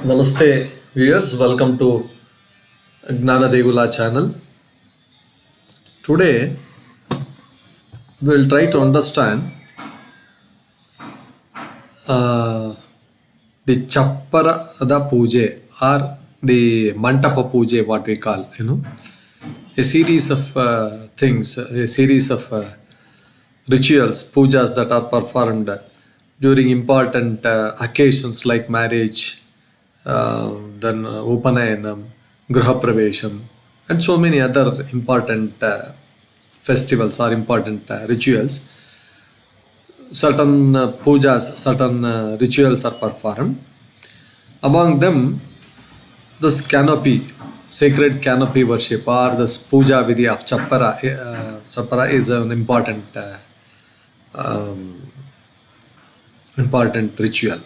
Namaste viewers, welcome to Gnana Degula channel. Today we will try to understand uh, the Chappara Pooja or the Mantapa Pooja, what we call, a series of things, a series of rituals, pujas that are performed during important occasions like marriage, then Upanayanam, Grahapravesham, and so many other important festivals or important rituals. Certain pujas, certain rituals are performed. Among them, this canopy, sacred canopy worship, or this puja vidhi of Chappara. Chappara is an important ritual.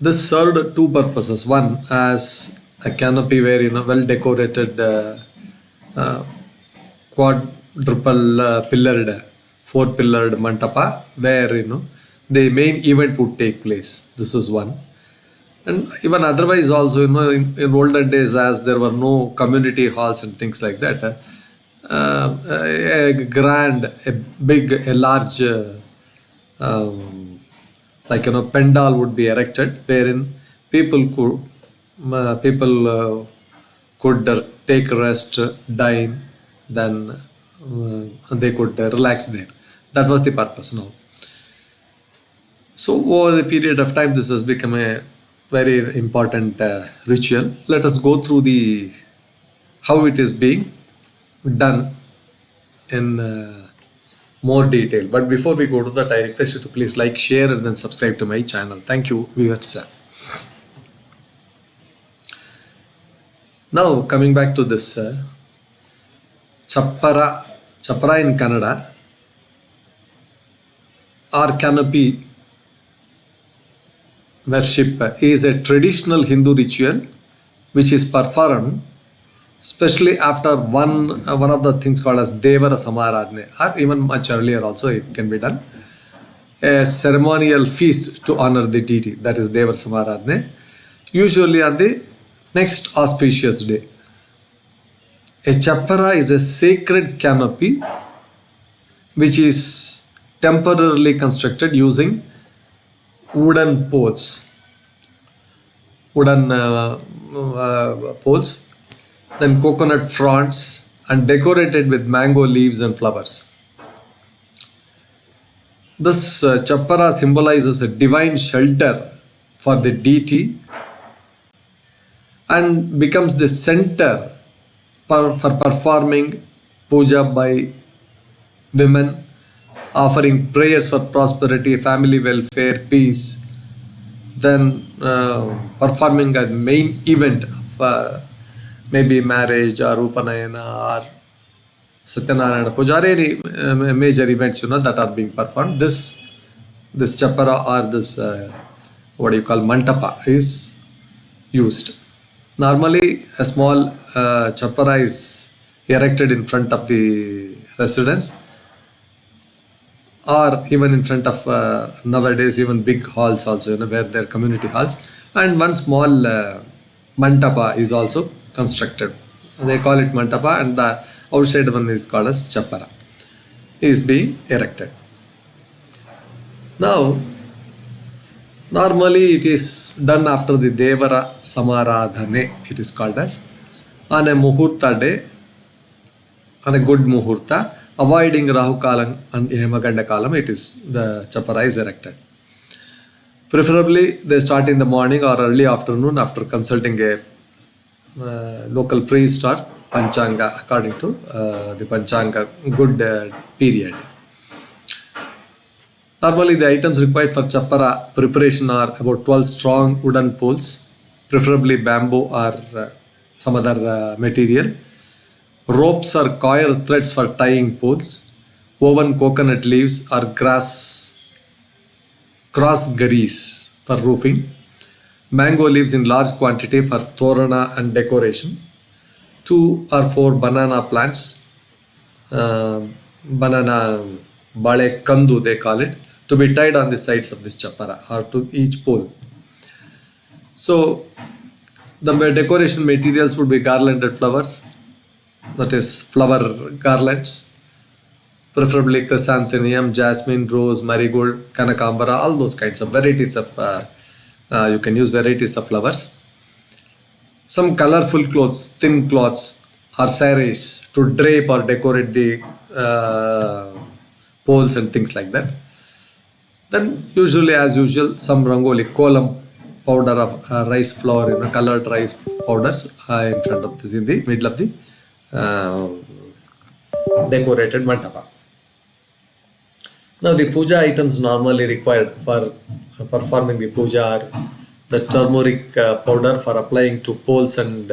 This served two purposes. One, as a canopy where well decorated quadruple pillared, four pillared mantapa where the main event would take place. This is one. And even otherwise also, in olden days, as there were no community halls and things like that, a large pandal would be erected wherein people could take rest, dine, then they could relax there. That was the purpose now. So over the period of time, this has become a very important ritual. Let us go through how it is being done in more detail. But before we go to that, I request you to please like, share, and then subscribe to my channel. Thank you, viewers. Now coming back to this Chappara in Kannada or canopy worship is a traditional Hindu ritual which is performed especially after one of the things called as Devara Samaradhane, or even much earlier also it can be done, a ceremonial feast to honor the deity, that is Devara Samaradhane, usually on the next auspicious day. A chappara is a sacred canopy which is temporarily constructed using wooden poles, then coconut fronds, and decorated with mango leaves and flowers. This chappara symbolizes a divine shelter for the deity and becomes the center for performing puja by women, offering prayers for prosperity, family welfare, peace, then performing a main event of maybe marriage or Upanayana or Satyanarayana Puja, or any major events that are being performed. This chappara or this mantapa is used. Normally, a small chappara is erected in front of the residence, or even in front of nowadays even big halls also, where there are community halls, and one small mantapa is also constructed. They call it mantapa, and the outside one is called as chappara, is being erected. Now, normally it is done after the Devara Samaradhane, it is called as, on a muhurta day, on a good muhurta, avoiding Rahu Kalam and Hemaganda Kalam, the chappara is erected. Preferably they start in the morning or early afternoon after consulting a local priest or Panchanga, according to the Panchanga good period. Normally the items required for chappara preparation are about 12 strong wooden poles, preferably bamboo or some other material. Ropes or coir threads for tying poles, woven coconut leaves or cross garis for roofing, mango leaves in large quantity for torana and decoration, 2 or 4 banana plants, banana bale kandu they call it, to be tied on the sides of this chappara or to each pole. So the decoration materials would be garlanded flowers, that is flower garlands, preferably chrysanthemum, jasmine, rose, marigold, kanakambara, all those kinds of varieties of you can use varieties of flowers. Some colorful clothes, thin cloths or saris to drape or decorate the poles and things like that. Then usually, as usual, some rangoli, kolam powder of rice flour, colored rice powders in front of this, in the middle of the uh, decorated mandapa. Now, the puja items normally required for performing the puja are the turmeric powder for applying to poles and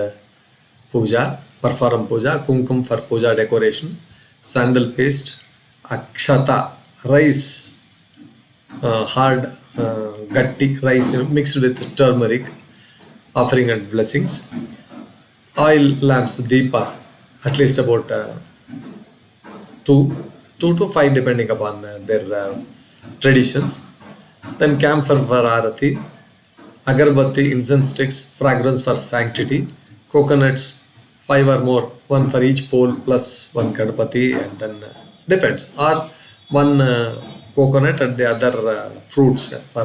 puja, perform puja, kumkum for puja decoration, sandal paste, akshata, rice, hard gatti rice mixed with turmeric, offering and blessings, oil lamps, deepa, at least about two to five depending upon their traditions. Then camphor for arati, agarbatti, incense sticks, fragrance for sanctity, coconuts, five or more, one for each pole plus one Ganapati, and then depends, or one coconut and the other fruits for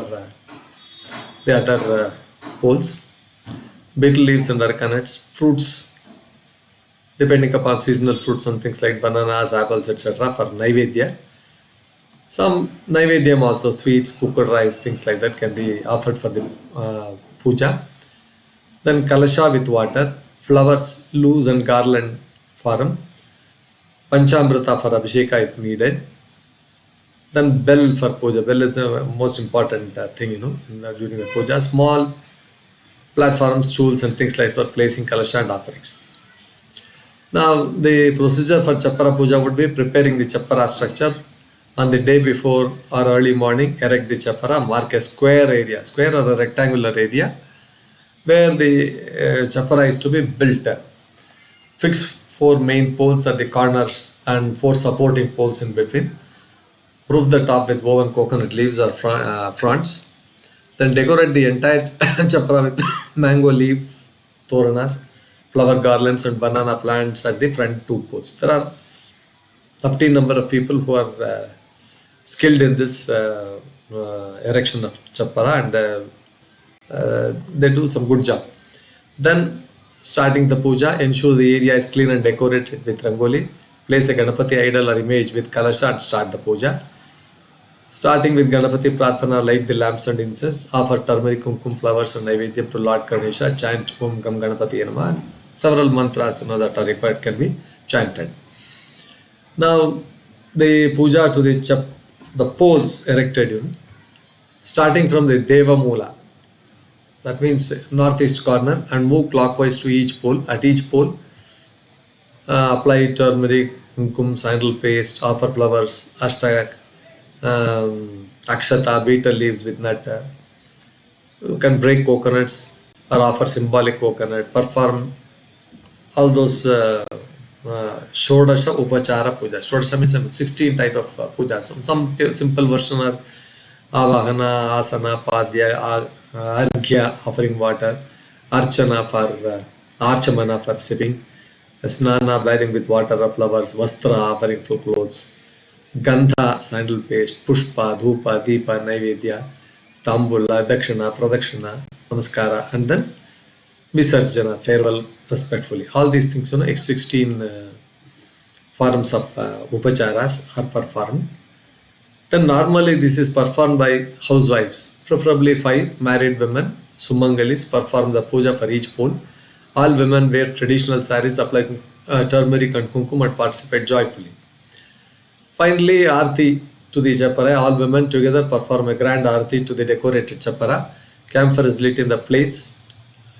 the other poles, betel leaves and coconuts, fruits depending upon seasonal fruits and things like bananas, apples, etc. for Naivedya. Some Naivedyam also, sweets, cooked rice, things like that can be offered for the puja. Then Kalasha with water, flowers, loose and garland form, Panchamrita for Abhisheka if needed. Then bell for puja. Bell is the most important thing, during the puja. Small platforms, stools and things like for placing Kalasha and offerings. Now, the procedure for Chappara Pooja would be preparing the Chappara structure on the day before or early morning, erect the Chappara, mark a square area, square or a rectangular area where the Chappara is to be built. Fix 4 main poles at the corners and 4 supporting poles in between. Roof the top with woven coconut leaves or fronds. Then decorate the entire Chappara with mango leaf, toranas, flower garlands and banana plants at the front 2 poles. There are up to number of people who are skilled in this erection of Chappara, and they do some good job. Then starting the puja, ensure the area is clean and decorated with rangoli. Place a Ganapati idol or image with kalasha and start the puja. Starting with Ganapati Prarthana, light the lamps and incense, offer turmeric, kumkum, flowers and naivedyam to Lord Ganesha, chant Om Gam Ganapati Namah. Several mantras that are required can be chanted. Now, the puja to the poles erected, starting from the Deva Mula, that means northeast corner, and move clockwise to each pole. At each pole, apply turmeric, kumkum, sandal paste, offer flowers, ashtak, akshata, betel leaves with nut. You can break coconuts or offer symbolic coconut. Perform all those Shodasha, Upachara Pooja. Shodasha means 16 type of pujas. Some simple version are Avahana, Asana, Padya, Arghya, offering water, Archana for Archamana for sipping, Snana, bathing with water or flowers, Vastra, offering for clothes, Gandha, sandal paste, Pushpa, Dhupa, Deepa, Naivedya, Tambula, Dakshana, Pradakshana, Namaskara, and then Visarjana, farewell respectfully. All these things, X16 forms of upacharas are performed. Then normally this is performed by housewives, preferably 5 married women, Sumangalis, perform the puja for each pole. All women wear traditional saris, apply turmeric and kumkum and participate joyfully. Finally, Aarti to the Chappara, all women together perform a grand Aarti to the decorated Chappara. Camphor is lit in the place,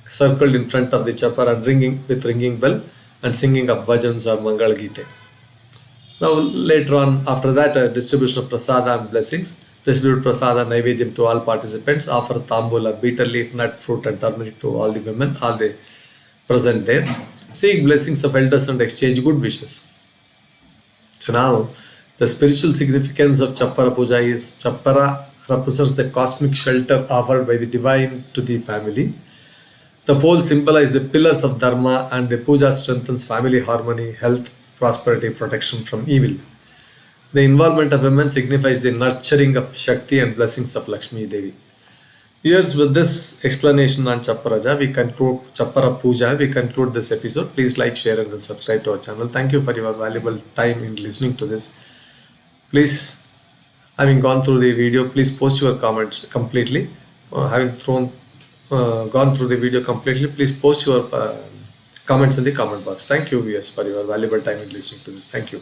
circled in front of the Chappara and ringing bell and singing of bhajans or Mangal Gite. Now later on, after that, distribution of prasada and blessings. Distribute prasada naivedyam to all participants. Offer tambula, betel leaf, nut, fruit and turmeric to all the women, all the present there. Seek blessings of elders and exchange good wishes. So now, the spiritual significance of Chappara Puja is Chappara represents the cosmic shelter offered by the divine to the family. The poles symbolize the pillars of Dharma, and the puja strengthens family harmony, health, prosperity, protection from evil. The involvement of women signifies the nurturing of Shakti and blessings of Lakshmi Devi. Yes, with this explanation on Chappara Pooja, we conclude this episode. Please like, share, and subscribe to our channel. Thank you for your valuable time in listening to this. Please, having gone through the video, please post your comments completely. Gone through the video completely, please post your comments in the comment box. Thank you, viewers, for your valuable time in listening to this. Thank you.